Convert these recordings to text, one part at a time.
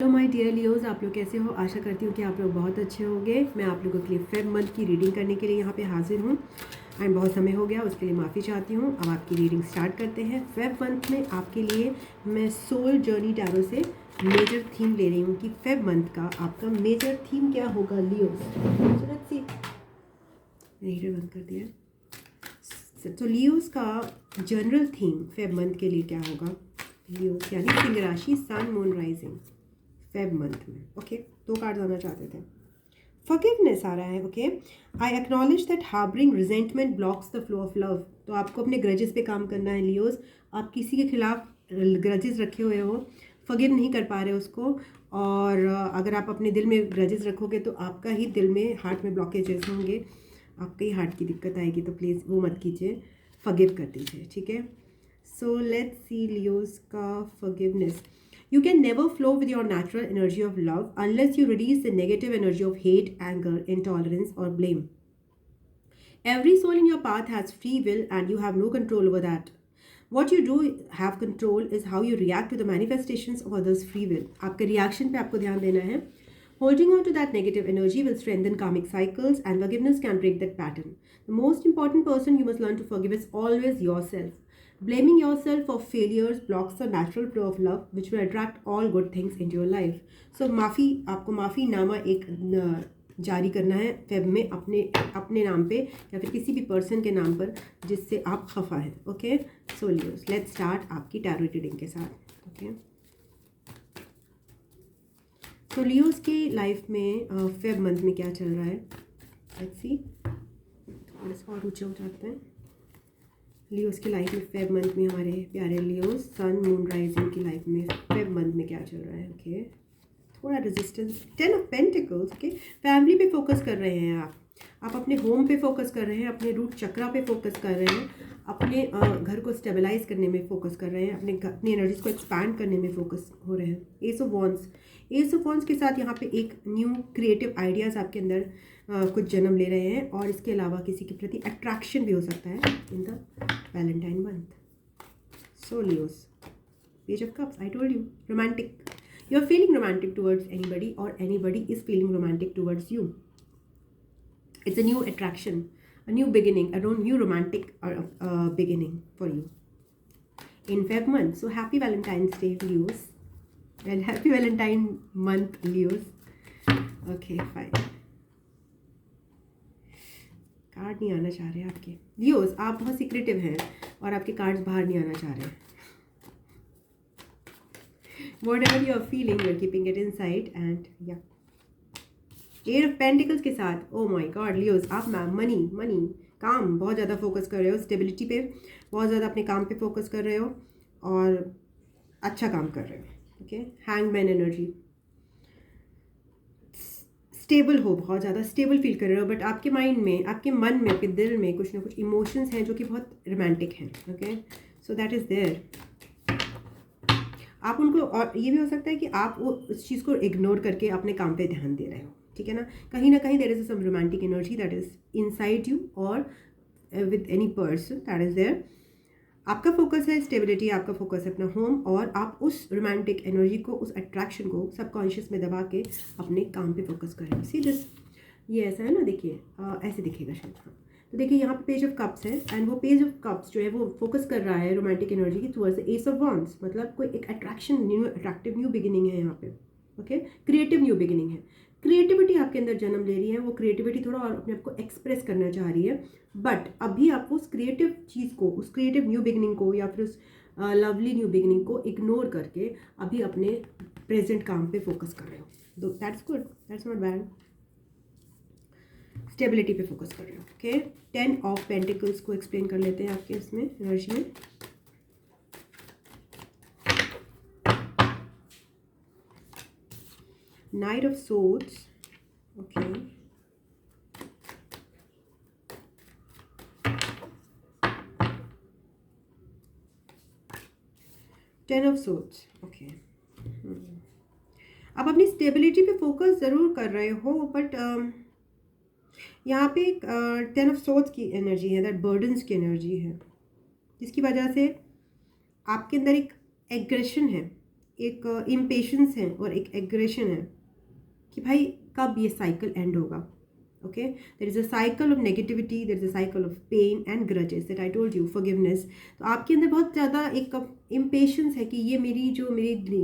My dear Leos, आप लोग कैसे हो? आशा करती हूँ कि आप लोग बहुत अच्छे होंगे। मैं आप लोगों के लिए फेब मंथ की रीडिंग करने के लिए यहाँ पे हाजिर हूँ एंड बहुत समय हो गया, उसके लिए माफ़ी चाहती हूँ। अब आपकी रीडिंग स्टार्ट करते हैं। फेब मंथ में आपके लिए मैं सोल जर्नी टैरो से मेजर थीम ले रही हूँ कि फेब मंथ का आपका मेजर थीम क्या होगा Leos. So let's see. Reader बंद कर दिया। तो लियोज का जनरल थीम फेब मंथ के लिए क्या होगा? लियोज यानी सिंह राशि, sun moon rising Feb month में। ओके, 2 कार्ड आना चाहते थे। फॉरगिवनेस आ रहा है। Okay, I acknowledge that harbouring resentment blocks the flow of love. तो आपको अपने ग्रजेस पे काम करना है लियोज। आप किसी के खिलाफ ग्रजेस रखे हुए हो, फॉरगिव नहीं कर पा रहे हो उसको, और अगर आप अपने दिल में ग्रजेस रखोगे तो आपका ही दिल में, हार्ट में ब्लॉकेजेस होंगे, आपके ही हार्ट की दिक्कत आएगी। तो प्लीज़ वो मत कीजिए, फॉरगिव कर दीजिए, ठीक है। सो लेट्स सी लियोज का forgiveness. You can never flow with your natural energy of love unless you release the negative energy of hate, anger, intolerance, or blame. Every soul in your path has free will and you have no control over that. What you do have control is how you react to the manifestations of others' free will. आपके reaction पे आपको ध्यान देना है. Holding on to that negative energy will strengthen karmic cycles and forgiveness can break that pattern. The most important person you must learn to forgive is always yourself. Blaming yourself for failures blocks the natural flow of love, which will attract all good things into your life. So आपको माफ़ीनामा एक जारी करना है Feb में अपने नाम पे या फिर किसी भी पर्सन के नाम पर जिससे आप खफा हैं। Okay, so Leos, let's start आपकी टैरो रीडिंग के साथ। ओके, तो लियोस की लाइफ में फेब मंथ में क्या चल रहा है, लेट्स सी। थोड़ा सा और ऊंचे हो जाते हैं। लियोस की लाइफ में फेब मंथ में, हमारे प्यारे लियोस सन मून राइजिंग की लाइफ में फेब मंथ में क्या चल रहा है? ओके, थोड़ा resistance, 10 of pentacles. Okay, family पे फोकस कर रहे हैं आप अपने होम पे फोकस कर रहे हैं, अपने रूट चक्रा पे फोकस कर रहे हैं, अपने घर को स्टेबलाइज करने में फोकस कर रहे हैं, अपनी एनर्जीज को एक्सपैंड करने में फोकस हो रहे हैं। एस ऑफ वॉन्ड्स के साथ यहाँ पे एक न्यू क्रिएटिव आइडियाज़ आपके अंदर कुछ जन्म ले रहे हैं, और इसके अलावा किसी के प्रति अट्रैक्शन भी हो सकता है in the Valentine month. So Leos, page of cups, I told you, romantic, you are feeling romantic towards anybody और anybody is feeling romantic towards you. It's a new attraction, a new beginning, a new romantic beginning for you in Feb month. So happy Valentine's Day, Leos. Well, happy Valentine month, Leos. Okay, fine. Card नहीं आना चाह रहे आपके Leos, आप बहुत secretive हैं और आपके कार्ड्स बाहर नहीं आना चाह रहे। Whatever you are feeling, you are keeping it inside and yeah. Eight of pentacles के साथ, ओ माय गॉड लियोस, आप मनी काम बहुत ज़्यादा फोकस कर रहे हो, स्टेबिलिटी पे बहुत ज़्यादा अपने काम पे फोकस कर रहे हो और अच्छा काम कर रहे हो। ओके, हैंगमैन एनर्जी, स्टेबल हो, बहुत ज़्यादा स्टेबल फील कर रहे हो, बट आपके माइंड में, आपके मन में, आपके दिल में कुछ ना कुछ इमोशंस हैं जो कि बहुत रोमांटिक हैं। Okay, so that is there. आप उनको, और ये भी हो सकता है कि आप वो उस चीज़ को इग्नोर करके अपने काम पे ध्यान दे रहे हो, ठीक है ना कहीं there is some romantic energy that is inside you और with any person that is there. आपका फोकस है स्टेबिलिटी, आपका फोकस है अपना होम, और आप उस रोमांटिक एनर्जी को, उस अट्रैक्शन को सबकॉन्शियस में दबा के अपने काम पे फोकस कर रहे हो। सी दिस, ये ऐसा है ना, देखिए ऐसे दिखेगा शायद। हाँ, तो देखिए यहाँ पे पेज ऑफ कप्स है एंड वो पेज ऑफ कप्स जो है वो फोकस कर रहा है रोमांटिक एनर्जी की towards the S of wands. मतलब कोई एक attraction, new attractive new beginning है यहाँ पे। ओके, क्रिएटिव न्यू बिगिनिंग है, क्रिएटिविटी आपके अंदर जन्म ले रही है। वो क्रिएटिविटी थोड़ा और अपने आप को एक्सप्रेस करना चाह रही है, बट अभी आप उस क्रिएटिव चीज़ को, उस क्रिएटिव न्यू बिगिनिंग को या फिर उस लवली न्यू बिगिनिंग को इग्नोर करके अभी अपने प्रेजेंट काम पे फोकस कर रहे हो। That's good, that's not bad. Stability पे फोकस कर रहे हो। ओके, 10 ऑफ पेंटिकल्स को एक्सप्लेन कर लेते हैं आपके इसमें एनर्जी में। Knight of Swords. Okay. Ten of Swords. Okay. आप अपनी स्टेबिलिटी पे फोकस ज़रूर कर रहे हो, बट यहाँ पे एक 10 ऑफ Swords की एनर्जी है, दैट बर्डन्स की एनर्जी है, जिसकी वजह से आपके अंदर एक एग्रेशन है, एक इम्पेशंस है और एक एग्रेशन है कि भाई कब ये साइकिल एंड होगा. Okay, there is a cycle of negativity, there is a cycle of pain and grudges that I told you, forgiveness. तो आपके अंदर बहुत ज़्यादा एक इम्पेशंस है कि ये मेरी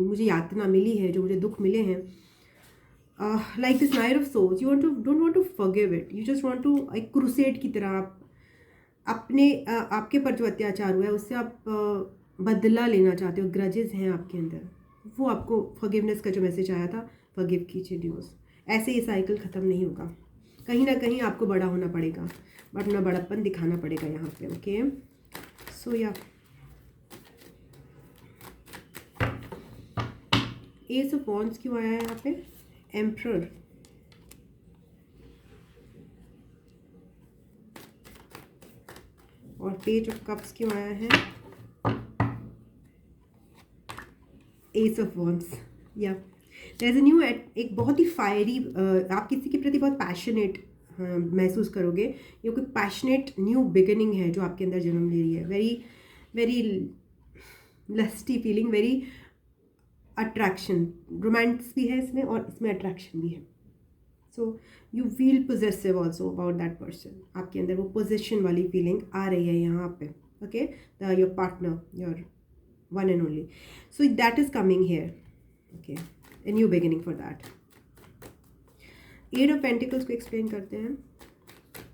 मुझे यातना मिली है, जो मुझे दुख मिले हैं, like this knight of souls, you don't want to forgive it, you just want to, एक क्रूसेड की तरह आप अपने आपके पर जो अत्याचार हुआ है उससे आप बदला लेना चाहते हो. ग्रजेस हैं आपके अंदर, वो आपको फॉरगिवनेस का जो मैसेज आया था, फॉरगिव कीजिए डिवोर्स. ऐसे ये साइकिल ख़त्म नहीं होगा, कहीं ना कहीं आपको बड़ा होना पड़ेगा, बट अपना बड़प्पन दिखाना पड़ेगा यहाँ पे. ओके, सो या एस ऑफ वॉन्ड्स क्यों आया है यहाँ पे, एम्परर, और पेज ऑफ कप्स क्यों आया है, एस ऑफ वॉन्ड्स. या देयर इज अ न्यू, एक बहुत ही फायरी, आप किसी के प्रति बहुत पैशनेट महसूस करोगे. ये कोई पैशनेट न्यू बिगिनिंग है जो आपके अंदर जन्म ले रही है. Very very lusty feeling, very attraction, romance भी है इसमें और इसमें अट्रैक्शन भी है. So you feel possessive also about that person. आपके अंदर वो पोजेशन वाली फीलिंग आ रही है यहाँ पे. Okay, your partner, your one and only. So that is coming here. Okay, a new beginning for that. Eight of pentacles को explain करते हैं.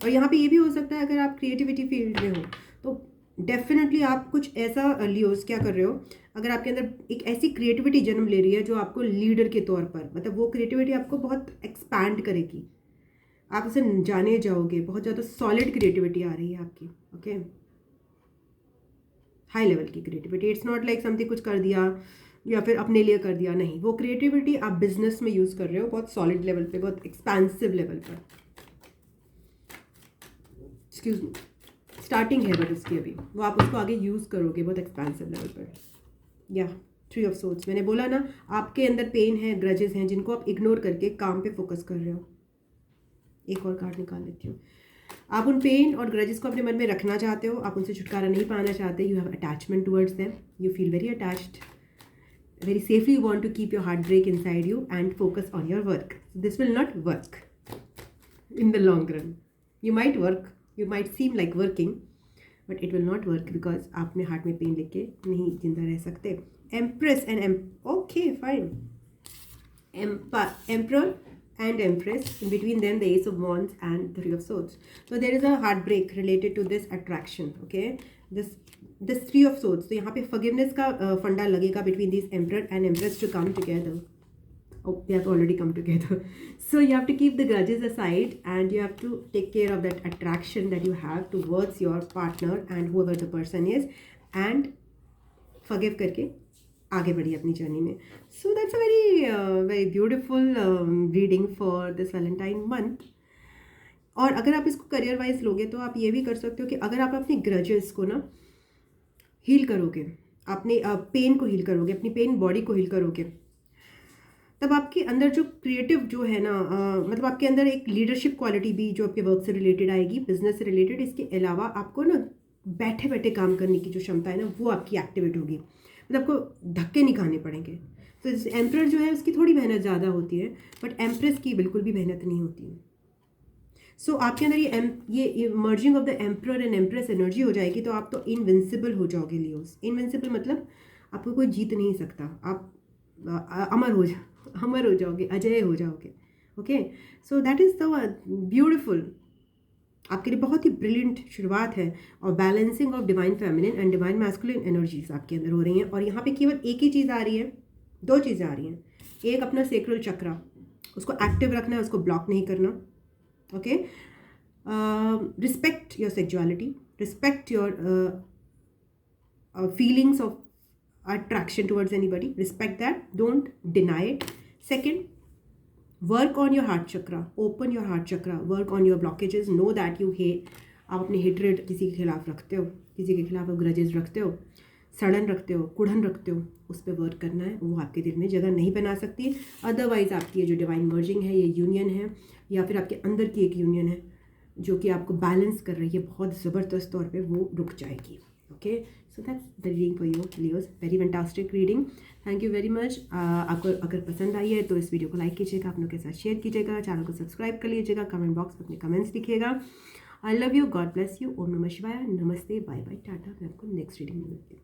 और यहाँ पे ये भी हो सकता है, अगर आप क्रिएटिविटी फील्ड में हो तो डेफिनेटली आप कुछ ऐसा लियोस क्या कर रहे हो, अगर आपके अंदर एक ऐसी क्रिएटिविटी जन्म ले रही है जो आपको लीडर के तौर पर, मतलब वो क्रिएटिविटी आपको बहुत एक्सपैंड करेगी, आप उसे जाने जाओगे. बहुत ज़्यादा सॉलिड क्रिएटिविटी आ रही है आपकी. ओके, हाई लेवल की creativity. It's not like something कुछ कर दिया या फिर अपने लिए कर दिया, नहीं, वो क्रिएटिविटी आप बिजनेस में यूज़ कर रहे हो बहुत सॉलिड लेवल पे, बहुत एक्सपेंसिव लेवल पर. एक्सक्यूज मी, स्टार्टिंग है बट उसकी अभी, वो आप उसको आगे यूज़ करोगे बहुत एक्सपेंसिव लेवल पर. या थ्री ऑफ सोर्ड्स, मैंने बोला ना, आपके अंदर पेन है, ग्रजेस हैं जिनको आप इग्नोर करके काम पे फोकस कर रहे हो. एक और कार्ड निकाल लेती हूँ. आप उन पेन और ग्रजेस को अपने मन में रखना चाहते हो, आप उनसे छुटकारा नहीं पाना चाहते. You have attachment towards them, you feel very attached, very safely you want to keep your heartbreak inside you and focus on your work. This will not work in the long run. You might work, you might seem like working, but it will not work because आपने heart में pen लेके नहीं जिंदा रह सकते. Empress and okay fine. Emperor and Empress, in between them the Ace of Wands and the Three of Swords. So there is a heartbreak related to this attraction. Okay, this Three of Swords. तो यहाँ पे forgiveness का फंडा लगेगा between these Emperor and Empress to come together. Oh, they have already come together. So you have to keep the grudges aside and you have to take care of that attraction that you have towards your partner and whoever the person is, and forgive करके आगे बढ़िए अपनी journey में. So that's a very beautiful reading for this Valentine month. और अगर आप इसको career wise लोगे तो आप ये भी कर सकते हो कि अगर आप अपने ग्रजेस को ना हील करोगे, अपने पेन को हील करोगे, अपनी पेन बॉडी को हील करोगे, तब आपके अंदर जो क्रिएटिव जो है ना, मतलब आपके अंदर एक लीडरशिप क्वालिटी भी जो आपके वर्क से रिलेटेड आएगी, बिजनेस से रिलेटेड. इसके अलावा आपको ना बैठे बैठे काम करने की जो क्षमता है ना, वो आपकी एक्टिवेट होगी, मतलब आपको धक्के नहीं खाने पड़ेंगे. तो एम्परर जो है उसकी थोड़ी मेहनत ज़्यादा होती है, बट एम्प्रेस की बिल्कुल भी मेहनत नहीं होती है. सो आपके अंदर ये merging of the emperor and empress energy हो जाएगी, तो आप तो इनविंसिबल हो जाओगे लियोस. इनविंसिबल मतलब आपको कोई जीत नहीं सकता, आप अमर हो जाओगे, अजय हो जाओगे. Okay, so that is the beautiful, आपके लिए बहुत ही ब्रिलियंट शुरुआत है. और balancing of divine feminine and divine masculine energies आपके अंदर हो रही हैं. और यहाँ पे केवल एक ही चीज़ आ रही है, दो चीज़ें आ रही हैं. एक अपना सेक्रल चक्रा, उसको एक्टिव रखना है, उसको ब्लॉक नहीं करना. Okay, respect your sexuality, respect your feelings of attraction towards anybody, respect that, don't deny it. Second, work on your heart chakra, open your heart chakra, work on your blockages. Know that you hate, आप अपने hatred किसी के खिलाफ रखते हो, किसी के खिलाफ आप ग्रजेस रखते हो, सड़न रखते हो, कुढ़न रखते हो, उस पर वर्क करना है. वो आपके दिल में जगह नहीं बना सकती. अदरवाइज आपकी ये जो डिवाइन मर्जिंग है, ये यूनियन है, या फिर आपके अंदर की एक यूनियन है जो कि आपको बैलेंस कर रही है बहुत ज़बरदस्त तौर पे, वो रुक जाएगी. Okay, so that's the reading for you Leos, very fantastic reading, thank you very much. आपको अगर पसंद आई है तो इस वीडियो को लाइक कीजिएगा, अपनों के साथ शेयर कीजिएगा, चैनल को सब्सक्राइब कर लीजिएगा, कमेंट बॉक्स में अपने कमेंट्स लिखिएगा। I love you, God bless you, ओम नमः शिवाय, नमस्ते, बाय बाय, टाटा। मैं आपको नेक्स्ट रीडिंग में मिलती हूँ।